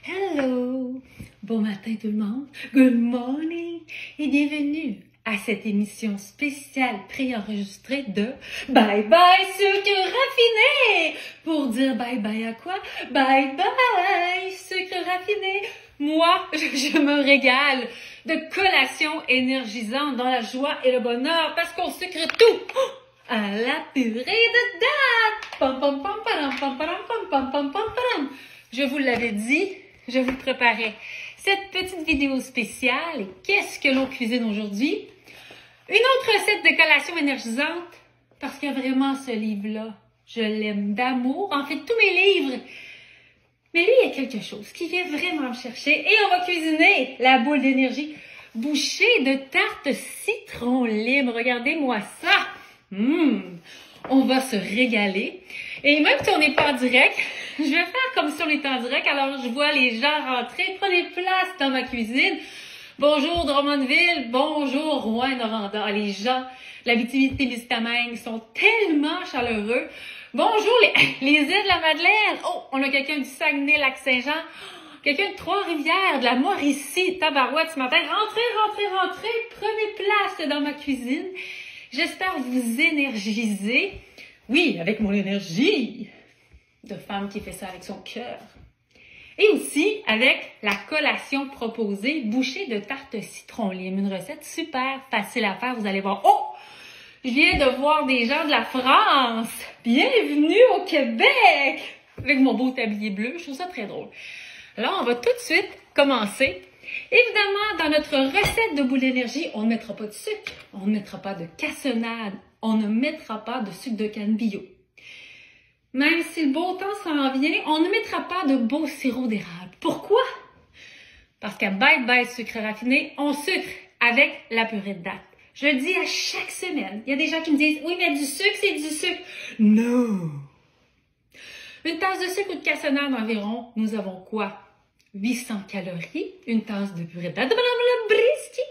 Hello! Bon matin tout le monde. Good morning et bienvenue à cette émission spéciale préenregistrée de Bye Bye Sucre Raffiné! Pour dire bye bye à quoi? Bye bye Sucre Raffiné! Moi, je me régale de collations énergisantes dans la joie et le bonheur parce qu'on sucre tout à la purée de date! Pam pam pam pam pam pam pam pam pam pam. Je vous l'avais dit, je vous préparais cette petite vidéo spéciale. Et qu'est-ce que l'on cuisine aujourd'hui? Une autre recette de collation énergisante, parce que vraiment ce livre-là, je l'aime d'amour. En fait, tous mes livres. Mais lui, il y a quelque chose qui vient vraiment me chercher. Et on va cuisiner la boule d'énergie bouchée de tarte citron lime. Regardez-moi ça. On va se régaler. Et même si on n'est pas en direct, je vais faire comme si on était en direct. Alors, je vois les gens rentrer. Prenez place dans ma cuisine. Bonjour Drummondville, bonjour Rouyn-Noranda. Les gens, l'Abitibi-Témiscamingue sont tellement chaleureux. Bonjour les îles de la Madeleine. Oh, on a quelqu'un du Saguenay-Lac-Saint-Jean. Quelqu'un de Trois-Rivières, de la Mauricie, Tabarouette ce matin. Rentrez. Prenez place dans ma cuisine. J'espère vous énergiser. Oui, avec mon énergie de femme qui fait ça avec son cœur. Et aussi avec la collation proposée, bouchée de tarte citron lime. Une recette super facile à faire, vous allez voir. Oh! Je viens de voir des gens de la France. Bienvenue au Québec! Avec mon beau tablier bleu, je trouve ça très drôle. Alors, on va tout de suite commencer. Évidemment, dans notre recette de boule d'énergie, on ne mettra pas de sucre, on ne mettra pas de cassonade, on ne mettra pas de sucre de canne bio. Même si le beau temps s'en vient, on ne mettra pas de beau sirop d'érable. Pourquoi? Parce qu'à Bye Bye Sucre Raffiné, on sucre avec la purée de date. Je le dis à chaque semaine. Il y a des gens qui me disent, oui, mais du sucre, c'est du sucre. Non! Une tasse de sucre ou de cassonade environ, nous avons quoi? 800 calories. Une tasse de purée de date de Madame Labriski,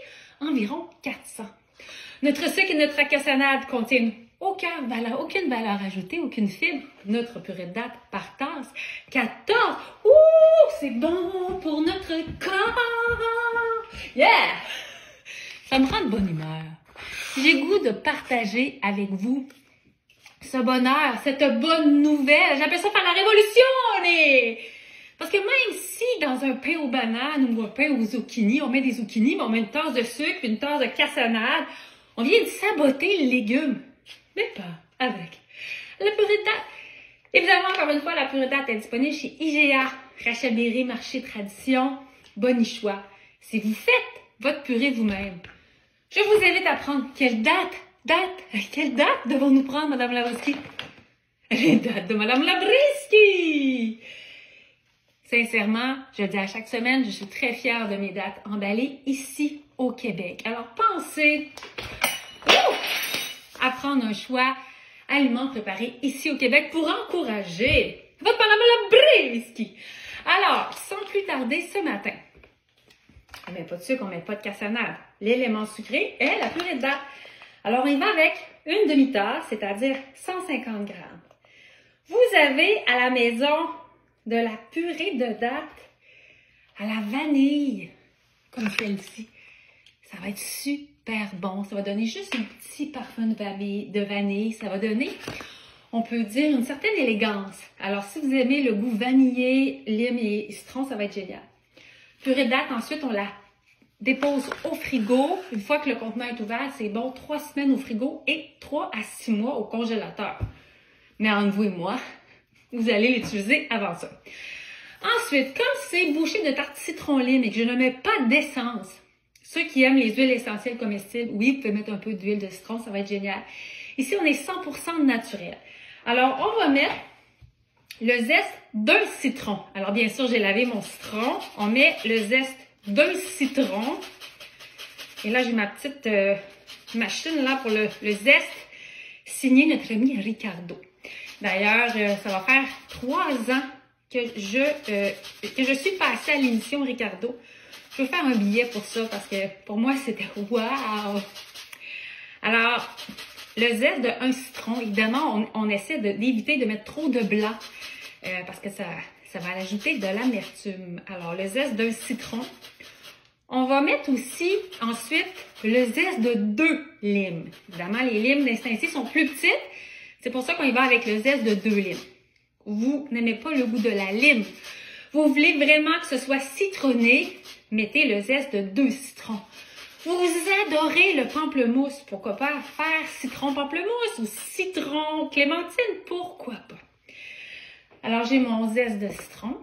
environ 400. Notre sucre et notre cassonade contiennent aucune valeur ajoutée, aucune fibre. Notre purée de date par tasse, 14. Ouh, c'est bon pour notre corps. Yeah! Ça me rend de bonne humeur. J'ai goût de partager avec vous ce bonheur, cette bonne nouvelle. J'appelle ça faire la révolution. Parce que même si dans un pain aux bananes ou un pain aux zucchini, on met des zucchini, mais on met une tasse de sucre, une tasse de cassonade, on vient de saboter le légume. Mais pas avec la purée de date. Évidemment, encore une fois, la purée de date est disponible chez IGA, Rachel Berry, Marché Tradition, Bonichois. Si vous faites votre purée vous-même, je vous invite à prendre quelle date devons-nous prendre, Madame Labriski? Les dates de Madame Labriski! Sincèrement, je dis à chaque semaine, je suis très fière de mes dates emballées ici au Québec. Alors, pensez à prendre un choix aliments préparés ici au Québec pour encourager votre Madame Labriski. Alors, sans plus tarder, ce matin, on ne met pas de sucre, on ne met pas de cassonade. L'élément sucré est la purée de date. Alors, on y va avec une demi-tasse, c'est-à-dire 150 grammes. Vous avez à la maison de la purée de date à la vanille, comme celle-ci. Ça va être super bon. Ça va donner juste un petit parfum de vanille. Ça va donner, on peut dire, une certaine élégance. Alors, si vous aimez le goût vanillé, lime et citron, ça va être génial. Purée de date, ensuite, on la dépose au frigo. Une fois que le contenant est ouvert, c'est bon, 3 semaines au frigo et 3 à 6 mois au congélateur. Mais entre vous et moi, vous allez l'utiliser avant ça. Ensuite, comme c'est bouché de tarte citron lime et que je ne mets pas d'essence, ceux qui aiment les huiles essentielles comestibles, oui, vous pouvez mettre un peu d'huile de citron, ça va être génial. Ici, on est 100% naturel. Alors, on va mettre le zeste d'un citron. Alors, bien sûr, j'ai lavé mon citron. On met le zeste d'un citron. Et là, j'ai ma petite machine là pour le zeste, signé notre ami Ricardo. D'ailleurs, ça va faire 3 ans que je suis passée à l'émission Ricardo. Je vais faire un billet pour ça parce que pour moi, c'était wow! Alors, le zeste d'un citron, évidemment, on essaie d'éviter de mettre trop de blanc parce que ça ça va ajouter de l'amertume. Alors, le zeste d'un citron. On va mettre aussi, ensuite, le zeste de 2 limes. Évidemment, les limes d'instinct ici sont plus petites. C'est pour ça qu'on y va avec le zeste de 2 limes. Vous n'aimez pas le goût de la lime. Vous voulez vraiment que ce soit citronné, mettez le zeste de 2 citrons. Vous adorez le pamplemousse, pourquoi pas faire citron pamplemousse ou citron clémentine, pourquoi pas. Alors, j'ai mon zeste de citron.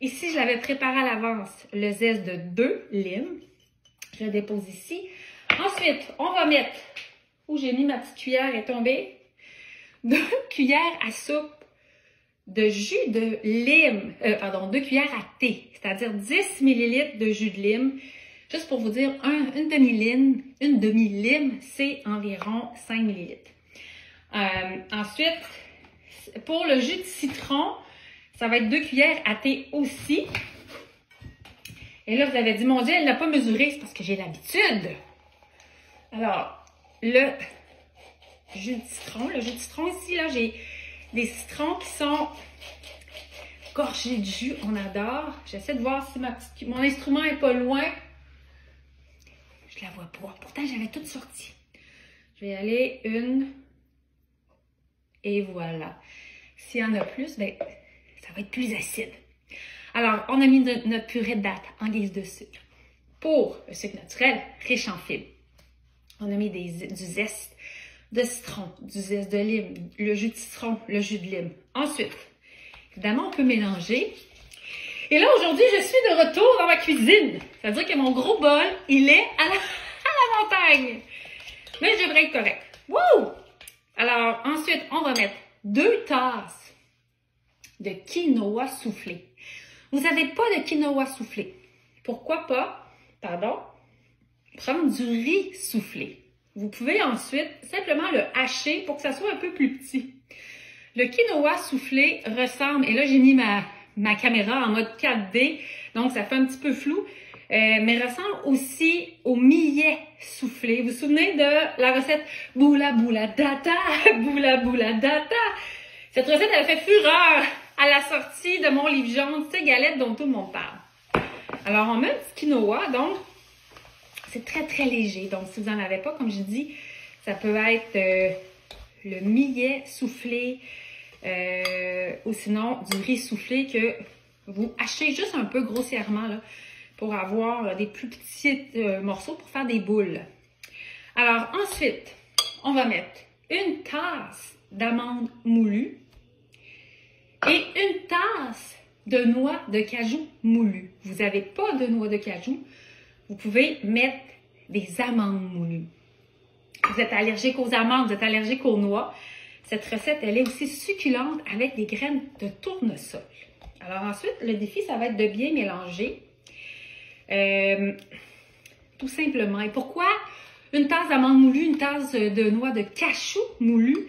Ici, je l'avais préparé à l'avance, le zeste de 2 limes. Je le dépose ici. Ensuite, on va mettre, où j'ai mis ma petite cuillère est tombée, 2 cuillères à soupe de jus de lime, 2 cuillères à thé, c'est-à-dire 10 ml de jus de lime. Juste pour vous dire, une demi-lime, c'est environ 5 ml. Ensuite, pour le jus de citron, ça va être 2 cuillères à thé aussi. Et là, vous avez dit, mon Dieu, elle ne l'a pas mesuré, c'est parce que j'ai l'habitude. Alors, le jus de citron ici, là, j'ai des citrons qui sont gorgés de jus, on adore. J'essaie de voir si mon instrument n'est pas loin. Je la vois pas. Pourtant, j'avais tout sorti. Je vais y aller une. Et voilà. S'il y en a plus, ben, ça va être plus acide. Alors, on a mis notre purée de date en guise de sucre. Pour le sucre naturel, riche en fibres. On a mis du zeste de citron, du zeste de lime, le jus de citron, le jus de lime. Ensuite, évidemment, on peut mélanger. Et là, aujourd'hui, je suis de retour dans ma cuisine. C'est-à-dire que mon gros bol, il est à la montagne. Mais je devrais être correct. Wouh! Alors, ensuite, on va mettre 2 tasses de quinoa soufflé. Vous n'avez pas de quinoa soufflé. Pourquoi pas, prendre du riz soufflé. Vous pouvez ensuite simplement le hacher pour que ça soit un peu plus petit. Le quinoa soufflé ressemble, et là j'ai mis ma caméra en mode 4D, donc ça fait un petit peu flou, mais ressemble aussi au millet soufflé. Vous vous souvenez de la recette Boula Boula Data, Boula Boula Data? Cette recette, elle a fait fureur à la sortie de mon livre jaune, ces galettes dont tout le monde parle. Alors, on met un petit quinoa, donc c'est très, très léger. Donc, si vous n'en avez pas, comme je dis, ça peut être le millet soufflé ou sinon du riz soufflé que vous hachez juste un peu grossièrement là, pour avoir des plus petits morceaux pour faire des boules. Alors, ensuite, on va mettre une tasse d'amandes moulues et une tasse de noix de cajou moulues. Vous n'avez pas de noix de cajou, vous pouvez mettre des amandes moulues. Vous êtes allergique aux amandes, vous êtes allergique aux noix. Cette recette, elle est aussi succulente avec des graines de tournesol. Alors ensuite, le défi, ça va être de bien mélanger. Tout simplement. Et pourquoi une tasse d'amandes moulues, une tasse de noix de cachou moulues?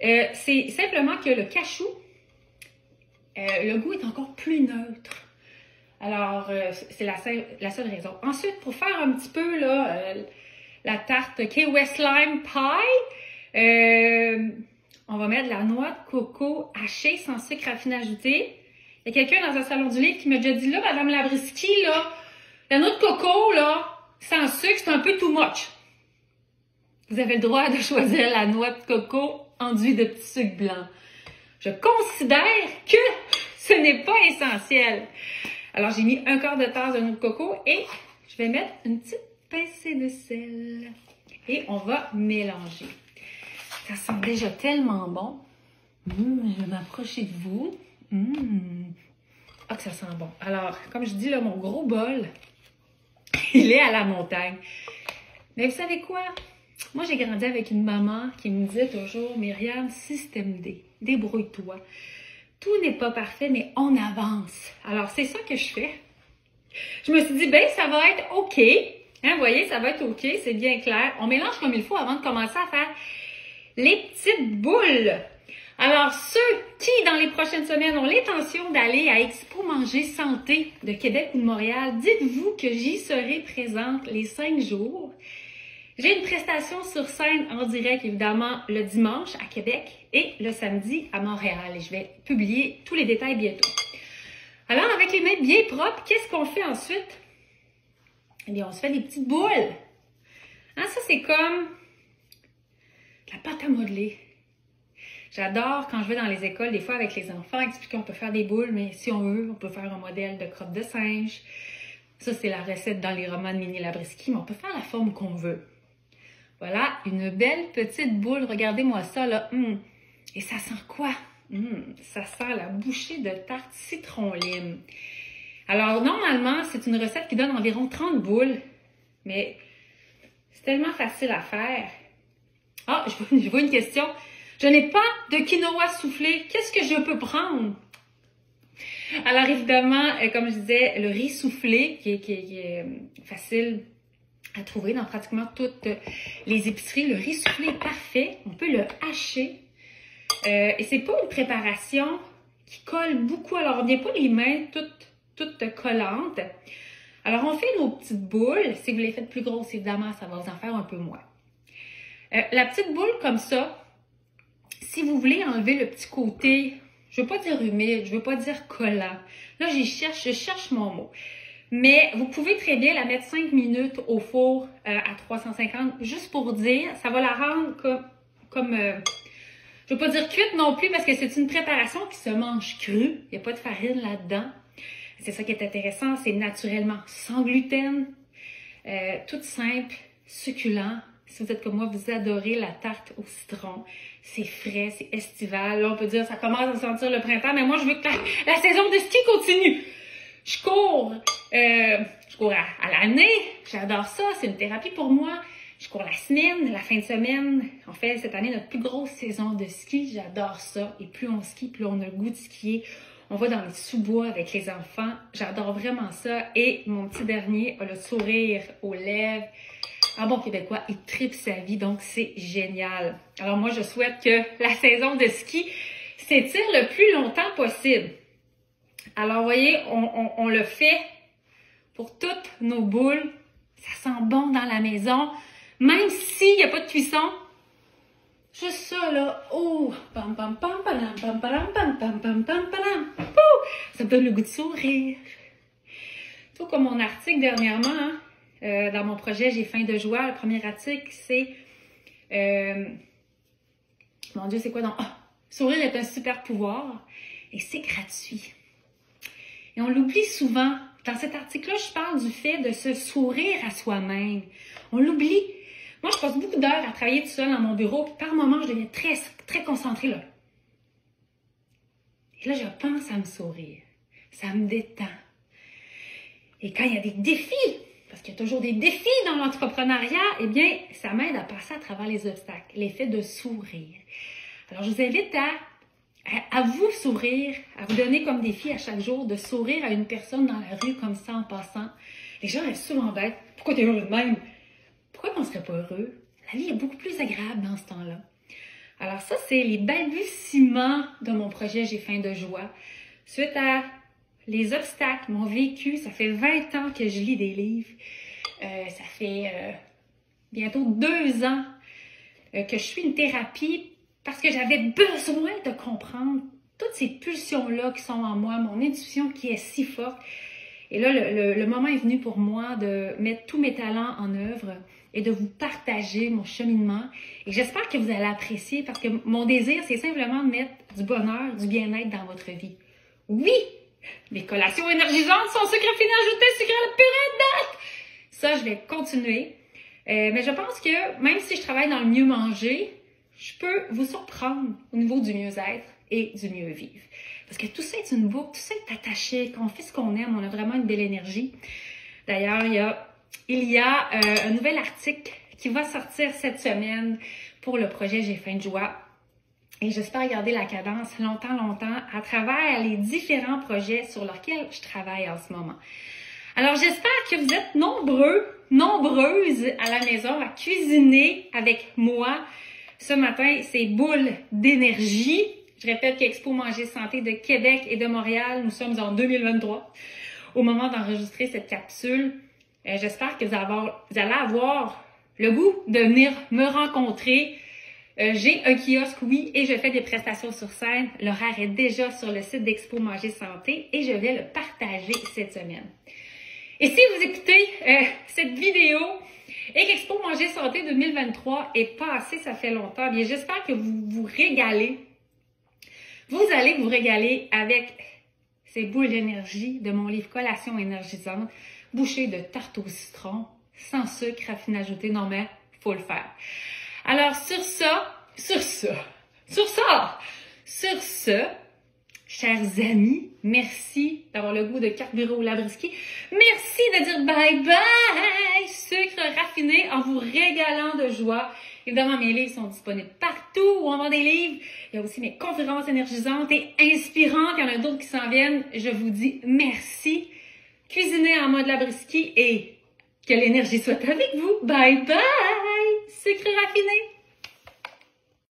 C'est simplement que le cachou, le goût est encore plus neutre. Alors, c'est la seule raison. Ensuite, pour faire un petit peu là, la tarte Key West Lime Pie, on va mettre de la noix de coco hachée sans sucre raffiné ajouté. Il y a quelqu'un dans un salon du livre qui m'a déjà dit, là, Madame Labriski, là, la noix de coco, là, sans sucre, c'est un peu too much. Vous avez le droit de choisir la noix de coco enduite de petit sucre blanc. Je considère que ce n'est pas essentiel. Alors, j'ai mis un quart de tasse de noix de coco et je vais mettre une petite pincée de sel. Et on va mélanger. Ça sent déjà tellement bon. Je vais m'approcher de vous. Ah, que ça sent bon. Alors, comme je dis, là, mon gros bol, il est à la montagne. Mais vous savez quoi? Moi, j'ai grandi avec une maman qui me disait toujours, Myriam, système D, débrouille-toi. Tout n'est pas parfait, mais on avance. Alors, c'est ça que je fais. Je me suis dit, ben, ça va être OK. Hein, vous voyez, ça va être OK, c'est bien clair. On mélange comme il faut avant de commencer à faire les petites boules. Alors, ceux qui, dans les prochaines semaines, ont l'intention d'aller à Expo Manger Santé de Québec ou de Montréal, dites-vous que j'y serai présente les 5 jours. J'ai une prestation sur scène en direct, évidemment, le dimanche à Québec et le samedi à Montréal. Et je vais publier tous les détails bientôt. Alors, avec les mains bien propres, qu'est-ce qu'on fait ensuite? Eh bien, on se fait des petites boules. Hein, ça, c'est comme la pâte à modeler. J'adore quand je vais dans les écoles, des fois avec les enfants, expliquer qu'on peut faire des boules, mais si on veut, on peut faire un modèle de crotte de singe. Ça, c'est la recette dans les romans de Minnie Labriski, mais on peut faire la forme qu'on veut. Voilà, une belle petite boule. Regardez-moi ça, là. Et ça sent quoi? Ça sent la bouchée de tarte citron-lime. Alors, normalement, c'est une recette qui donne environ 30 boules, mais c'est tellement facile à faire. Ah, je vois une question. Je n'ai pas de quinoa soufflé. Qu'est-ce que je peux prendre? Alors, évidemment, comme je disais, le riz soufflé, qui est facile à trouver dans pratiquement toutes les épiceries. Le riz soufflé est parfait. On peut le hacher. Et c'est pas une préparation qui colle beaucoup. Alors, on vient pas les mains toutes collantes. Alors, on fait nos petites boules. Si vous les faites plus grosses, évidemment, ça va vous en faire un peu moins. La petite boule comme ça, si vous voulez enlever le petit côté, je veux pas dire humide, je veux pas dire collant. Là, je cherche mon mot. Mais vous pouvez très bien la mettre 5 minutes au four à 350, juste pour dire, ça va la rendre comme je veux pas dire cuite non plus parce que c'est une préparation qui se mange crue. Il n'y a pas de farine là-dedans. C'est ça qui est intéressant, c'est naturellement sans gluten, toute simple, succulent. Si vous êtes comme moi, vous adorez la tarte au citron. C'est frais, c'est estival. Là, on peut dire ça commence à sentir le printemps, mais moi, je veux que la saison de ski continue. Je cours à l'année. J'adore ça. C'est une thérapie pour moi. Je cours la semaine, la fin de semaine. On fait cette année notre plus grosse saison de ski. J'adore ça. Et plus on skie, plus on a le goût de skier. On va dans les sous-bois avec les enfants. J'adore vraiment ça. Et mon petit dernier a le sourire aux lèvres. En bon québécois, il tripe sa vie, donc c'est génial. Alors moi, je souhaite que la saison de ski s'étire le plus longtemps possible. Alors, vous voyez, on le fait pour toutes nos boules. Ça sent bon dans la maison. Même s'il n'y a pas de cuisson, juste ça, là. Oh! Pam, pam, pam, pam, pam, pam, pam, pam, pam, pam, pam. Ça me donne le goût de sourire. Tout comme mon article dernièrement, hein? Dans mon projet, j'ai faim de joie. Le premier article, c'est... mon Dieu, c'est quoi donc? Sourire est un super pouvoir et c'est gratuit. Et on l'oublie souvent. Dans cet article-là, je parle du fait de se sourire à soi-même. On l'oublie. Moi, je passe beaucoup d'heures à travailler tout seul dans mon bureau, puis par moments, je deviens très, très concentrée, là. Et là, je pense à me sourire. Ça me détend. Et quand il y a des défis, parce qu'il y a toujours des défis dans l'entrepreneuriat, eh bien, ça m'aide à passer à travers les obstacles, l'effet de sourire. Alors, je vous invite à vous sourire, à vous donner comme défi à chaque jour de sourire à une personne dans la rue comme ça en passant. Les gens restent souvent bêtes. Pourquoi tu es heureux de même? Pourquoi on ne serait pas heureux? La vie est beaucoup plus agréable dans ce temps-là. Alors ça, c'est les balbutiements de mon projet J'ai faim de joie. Suite à les obstacles, mon vécu, ça fait 20 ans que je lis des livres. Ça fait bientôt 2 ans que je suis une thérapie parce que j'avais besoin de comprendre toutes ces pulsions-là qui sont en moi, mon intuition qui est si forte. Et là, le moment est venu pour moi de mettre tous mes talents en œuvre et de vous partager mon cheminement. Et j'espère que vous allez apprécier parce que mon désir, c'est simplement de mettre du bonheur, du bien-être dans votre vie. Oui! Les collations énergisantes sont sucre fini ajouté, sucre à la purée d'acte! Ça, je vais continuer. Mais je pense que même si je travaille dans le mieux manger, je peux vous surprendre au niveau du mieux-être et du mieux vivre. Parce que tout ça est une boucle, tout ça est attaché. Quand on fait ce qu'on aime, on a vraiment une belle énergie. D'ailleurs, il y a un nouvel article qui va sortir cette semaine pour le projet J'ai faim de joie. Et j'espère garder la cadence longtemps à travers les différents projets sur lesquels je travaille en ce moment. Alors, j'espère que vous êtes nombreuses à la maison à cuisiner avec moi. Ce matin, c'est boule d'énergie. Je répète qu'Expo Manger Santé de Québec et de Montréal, nous sommes en 2023 au moment d'enregistrer cette capsule. J'espère que vous allez avoir le goût de venir me rencontrer. J'ai un kiosque, oui, et je fais des prestations sur scène. L'horaire est déjà sur le site d'Expo Manger Santé et je vais le partager cette semaine. Et si vous écoutez cette vidéo et qu'Expo Manger Santé 2023 est passé, ça fait longtemps, bien j'espère que vous vous régalez. Vous allez vous régaler avec ces boules d'énergie de mon livre Collation énergisante, bouchée de tarte au citron, sans sucre, raffiné ajouté. Non mais, faut le faire. Alors sur ce, chers amis, merci d'avoir le goût de carburer au Labriski. Merci de dire bye bye, sucre raffiné, en vous régalant de joie. Évidemment, mes livres sont disponibles partout où on vend des livres. Il y a aussi mes conférences énergisantes et inspirantes. Il y en a d'autres qui s'en viennent. Je vous dis merci. Cuisinez en mode Labriski et que l'énergie soit avec vous. Bye bye, sucre raffiné.